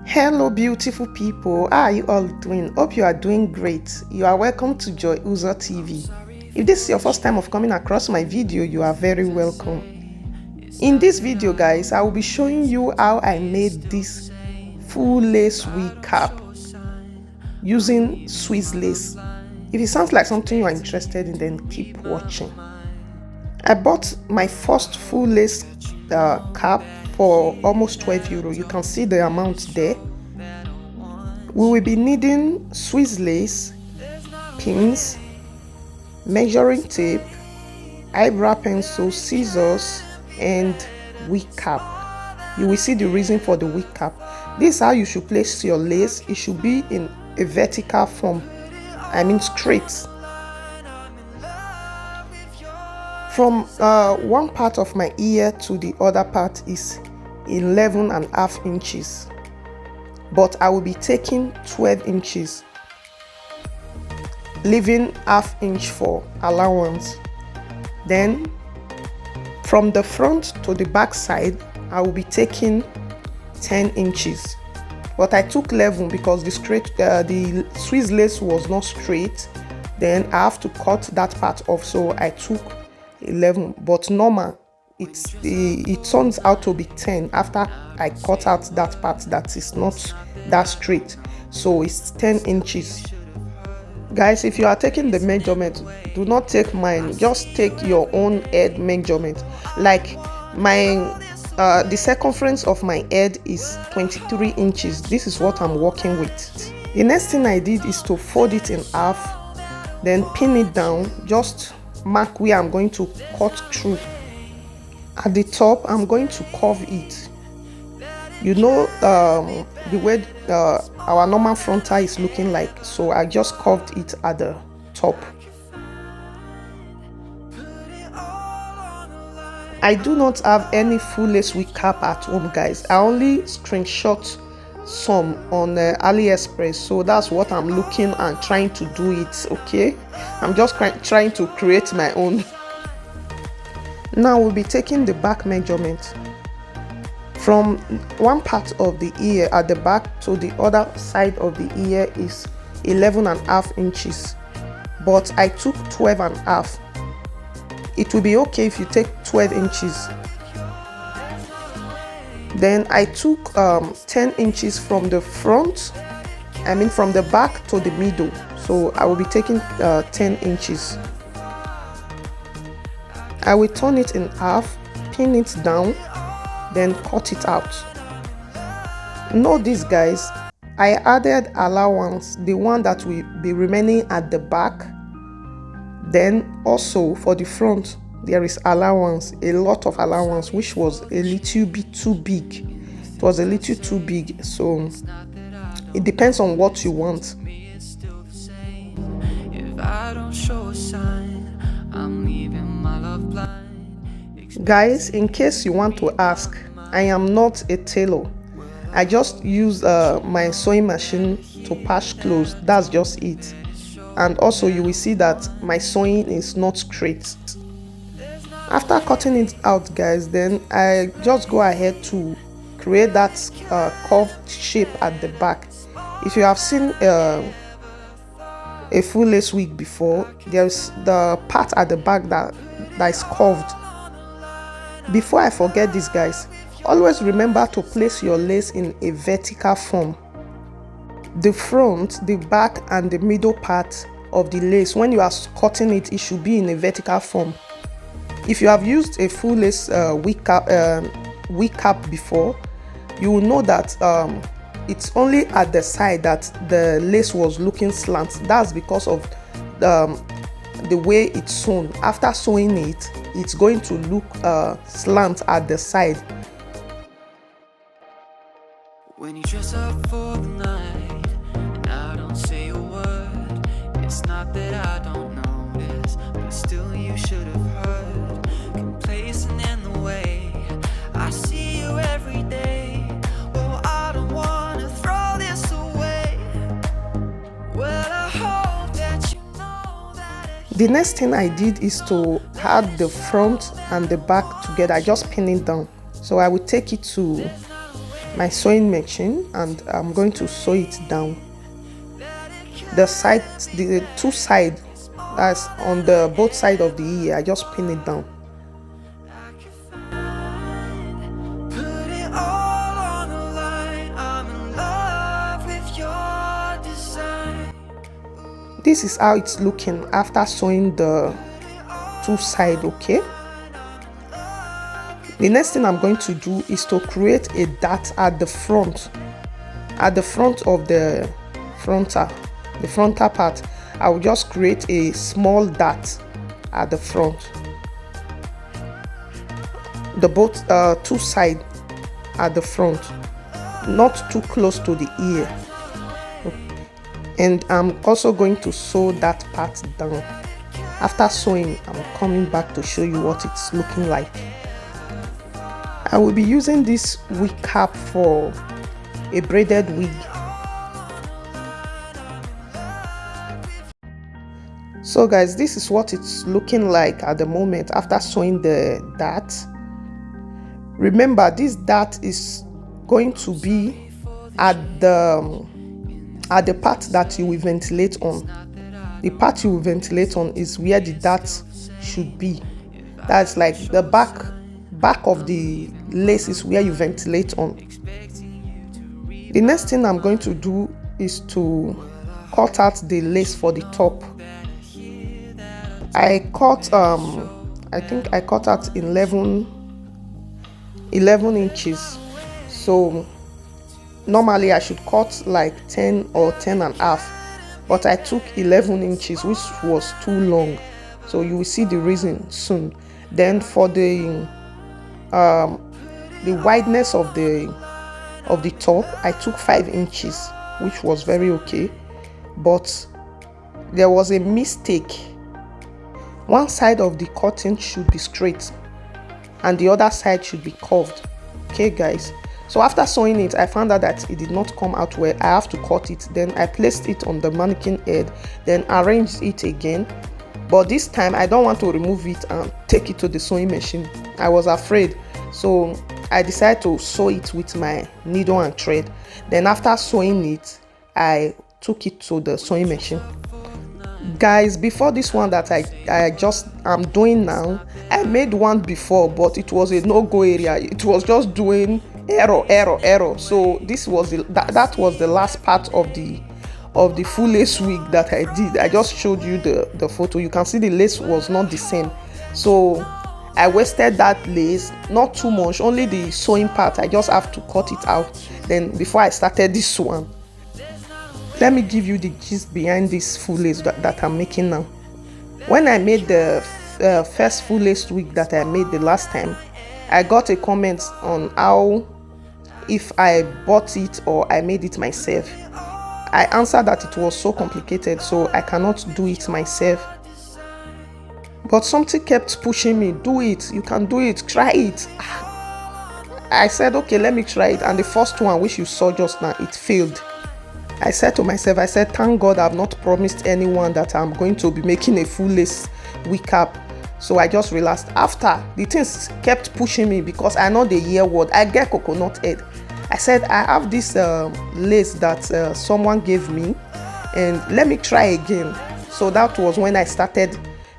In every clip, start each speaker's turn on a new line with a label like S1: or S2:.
S1: Hello beautiful people, how are you all doing? Hope you are doing great. You are welcome to Joy Uzo TV. If this is your first time of coming across my video, you are very welcome. In this video guys, I will be showing you how I made this full lace wig cap using Swiss lace. If it sounds like something you are interested in, then keep watching. I bought my first full lace cap for almost 12 euro. You can see the amount there. We will be needing Swiss lace, pins, measuring tape, eyebrow pencil, scissors, and wig cap. You will see the reason for the wig cap. This is how you should place your lace. It should be in a vertical form, I mean straight. From one part of my ear to the other part is 11.5 inches, but I will be taking 12 inches, leaving ½ inch for allowance. Then from the front to the back side, I will be taking 10 inches, but I took 11 because the Swiss lace was not straight. Then I have to cut that part off, so I took 11, but normal it turns out to be 10 after I cut out that part that is not that straight, so it's 10 inches. Guys, if you are taking the measurement, do not take mine, just take your own head measurement. Like the circumference of my head is 23 inches. This is what I'm working with. The next thing I did is to fold it in half, then pin it down. Just mark where I'm going to cut through. At the top, I'm going to curve it. You know the way our normal frontal is looking like, so I just curved it at the top. I do not have any full lace wig cap at home, guys. I only screenshot some on AliExpress, so that's what I'm looking and trying to do it. Okay, I'm just trying to create my own. Now we'll be taking the back measurement. From one part of the ear at the back to the other side of the ear is 11.5 inches, but I took 12.5. It will be okay if you take 12 inches. Then I took 10 inches from the front, I mean from the back to the middle, so I will be taking 10 inches. I will turn it in half, pin it down, then cut it out. Note this guys, I added allowance, the one that will be remaining at the back. Then also for the front, there is allowance, a lot of allowance, which was a little bit too big. It was a little too big, so it depends on what you want. Guys, in case you want to ask, I am not a tailor. I just use my sewing machine to patch clothes. That's just it. And also you will see that my sewing is not straight. After cutting it out, guys, then I just go ahead to create that curved shape at the back. If you have seen a full lace wig before, there's the part at the back that is curved. Before I forget this, guys, always remember to place your lace in a vertical form. The front, the back, and the middle part of the lace, when you are cutting it, it should be in a vertical form. If you have used a full lace wig cap before, you will know that it's only at the side that the lace was looking slant. That's because of the way it's sewn. After sewing it, it's going to look slant at the side. When you dress up for the night and I don't say a word, it's not that I don't notice, but still you should have heard. Complacent in the way I see you every day. Well, I don't want to throw this away. Well, I hope that you know that. The next thing I did is to add the front and the back together. I just pin it down. So I will take it to my sewing machine and I'm going to sew it down. The side, the two sides, that's on the both side of the ear, I just pin it down. This is how it's looking after sewing the two sides, okay? The next thing I'm going to do is to create a dart at the front of the frontal part. I will just create a small dart at the front, the both two sides at the front, not too close to the ear. And I'm also going to sew that part down. After sewing, I'm coming back to show you what it's looking like. I will be using this wig cap for a braided wig. So guys, this is what it's looking like at the moment after sewing the dart. Remember, this dart is going to be at the part that you will ventilate on. The part you will ventilate on is where the dart should be. That's like the back of the lace is where you ventilate on. The next thing I'm going to do is to cut out the lace for the top. I cut I think I cut out 11 inches. So normally I should cut like 10 or 10 and a half, but I took 11 inches, which was too long. So you will see the reason soon. Then for the wideness of the top, I took 5 inches, which was very okay. But there was a mistake. One side of the cutting should be straight and the other side should be curved. Okay guys, so after sewing it, I found out that it did not come out well. I have to cut it. Then I placed it on the mannequin head, then arranged it again. But this time I don't want to remove it and take it to the sewing machine. I was afraid, so I decided to sew it with my needle and thread. Then after sewing it, I took it to the sewing machine. Guys, before this one that I'm doing now, I made one before, but it was a no-go area. It was just doing error. So this was that was the last part of the full lace wig that I did. I just showed you the photo. You can see the lace was not the same, so I wasted that lace. Not too much, only the sewing part. I just have to cut it out then before I started this one. Let me give you the gist behind this full lace that I'm making now. When I made the first full lace wig that I made the last time, I got a comment on how if I bought it or I made it myself. I answered that it was so complicated, so I cannot do it myself. But something kept pushing me, do it, you can do it, try it. I said, okay, let me try it. And the first one, which you saw just now, it failed. I said to myself, thank God I've not promised anyone that I'm going to be making a full lace wig cap. So I just relaxed. After, the things kept pushing me because I know the year word. I get coconut head. I said, I have this lace that someone gave me, and let me try again. So that was when I started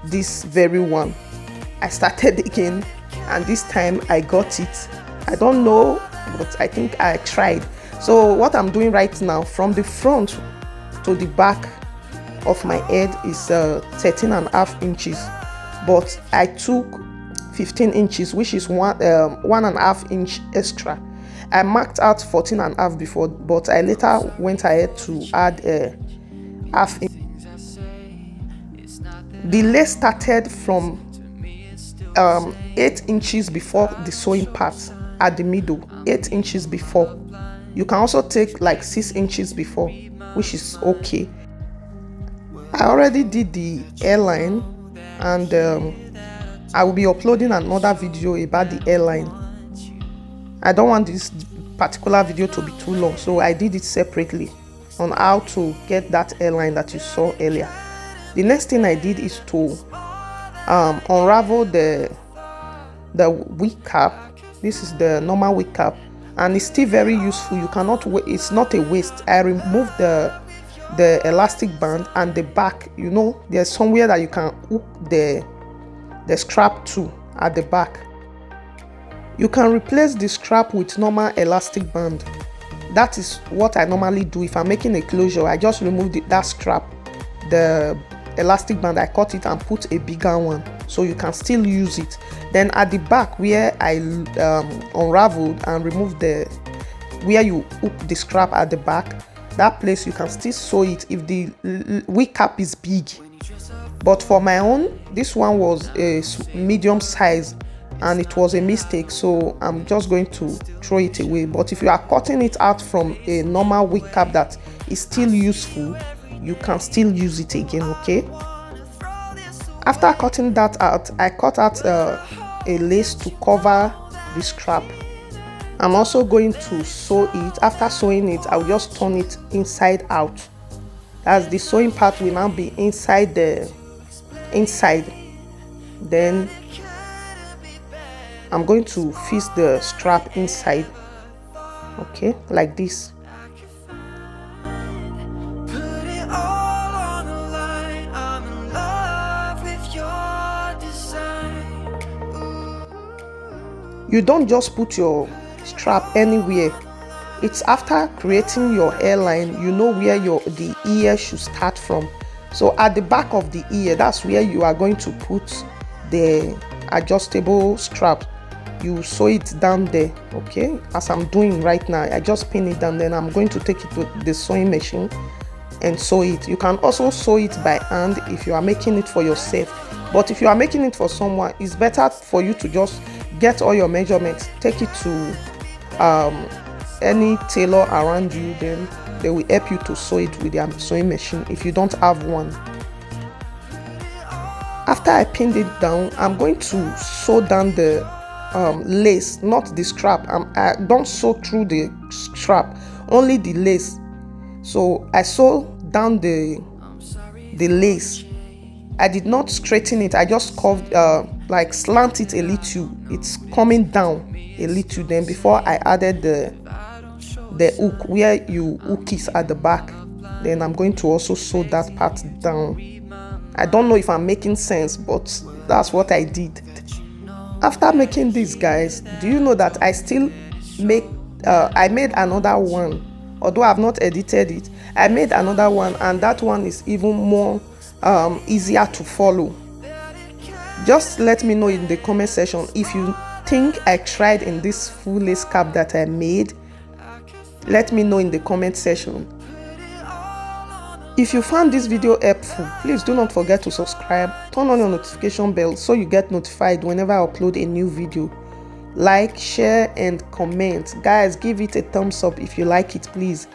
S1: this very one. I started again, and this time I got it. I don't know, but I think I tried. So what I'm doing right now, from the front to the back of my head is 13.5 inches, but I took 15 inches, which is 1.5 inch extra. I marked out 14.5 before, but I later went ahead to add a half inch. The lace started from 8 inches before the sewing part at the middle, 8 inches before. You can also take like 6 inches before, which is okay. I already did the hairline, and I will be uploading another video about the hairline. I don't want this particular video to be too long, so I did it separately on how to get that hairline that you saw earlier. The next thing I did is to unravel the wig cap. This is the normal wig cap, and it's still very useful. You cannot it's not a waste. I removed the elastic band and the back. You know, there's somewhere that you can hook the strap to at the back. You can replace the strap with normal elastic band. That is what I normally do. If I'm making a closure, I just remove that strap, the elastic band, I cut it and put a bigger one so you can still use it. Then at the back where I unraveled and removed where you hook the strap at the back, that place you can still sew it if the wig cap is big. But for my own, this one was a medium size and it was a mistake, so I'm just going to throw it away. But if you are cutting it out from a normal wig cap that is still useful, you can still use it again. Okay, after cutting that out, I cut out a lace to cover the strap. I'm also going to sew it. After sewing it, I'll just turn it inside out. That's the sewing part will now be inside the inside. Then I'm going to fix the strap inside, okay, like this. You don't just put your strap anywhere. It's after creating your hairline, you know where the ear should start from. So at the back of the ear, that's where you are going to put the adjustable strap. You sew it down there, okay, as I'm doing right now. I just pin it down, then I'm going to take it to the sewing machine and sew it. You can also sew it by hand if you are making it for yourself, but if you are making it for someone, it's better for you to just get all your measurements, take it to any tailor around you, then they will help you to sew it with their sewing machine if you don't have one. After I pinned it down, I'm going to sew down the lace, not the strap. I don't sew through the strap, only the lace. So I sew down the lace. I did not straighten it. I just curved, like slant it a little. It's coming down a little. Then before I added the hook where you hook it at the back, then I'm going to also sew that part down. I don't know if I'm making sense, but that's what I did. After making this, guys, do you know that I still I made another one? Although I've not edited it, I made another one, and that one is even more easier to follow. Just let me know in the comment section if you think I tried in this full lace cap that I made. Let me know in the comment section. If you found this video helpful, please do not forget to subscribe, turn on your notification bell so you get notified whenever I upload a new video. Like, share and comment. Guys, give it a thumbs up if you like it, please.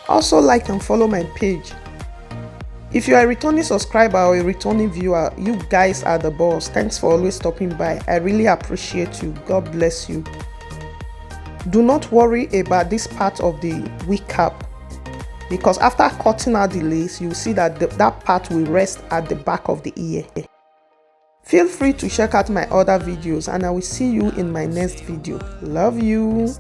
S1: Also like and follow my page. If you are a returning subscriber or a returning viewer, you guys are the boss. Thanks for always stopping by. I really appreciate you. God bless you. Do not worry about this part of the wig cap, because after cutting out the lace, you see that that part will rest at the back of the ear. Feel free to check out my other videos, and I will see you in my next video. Love you.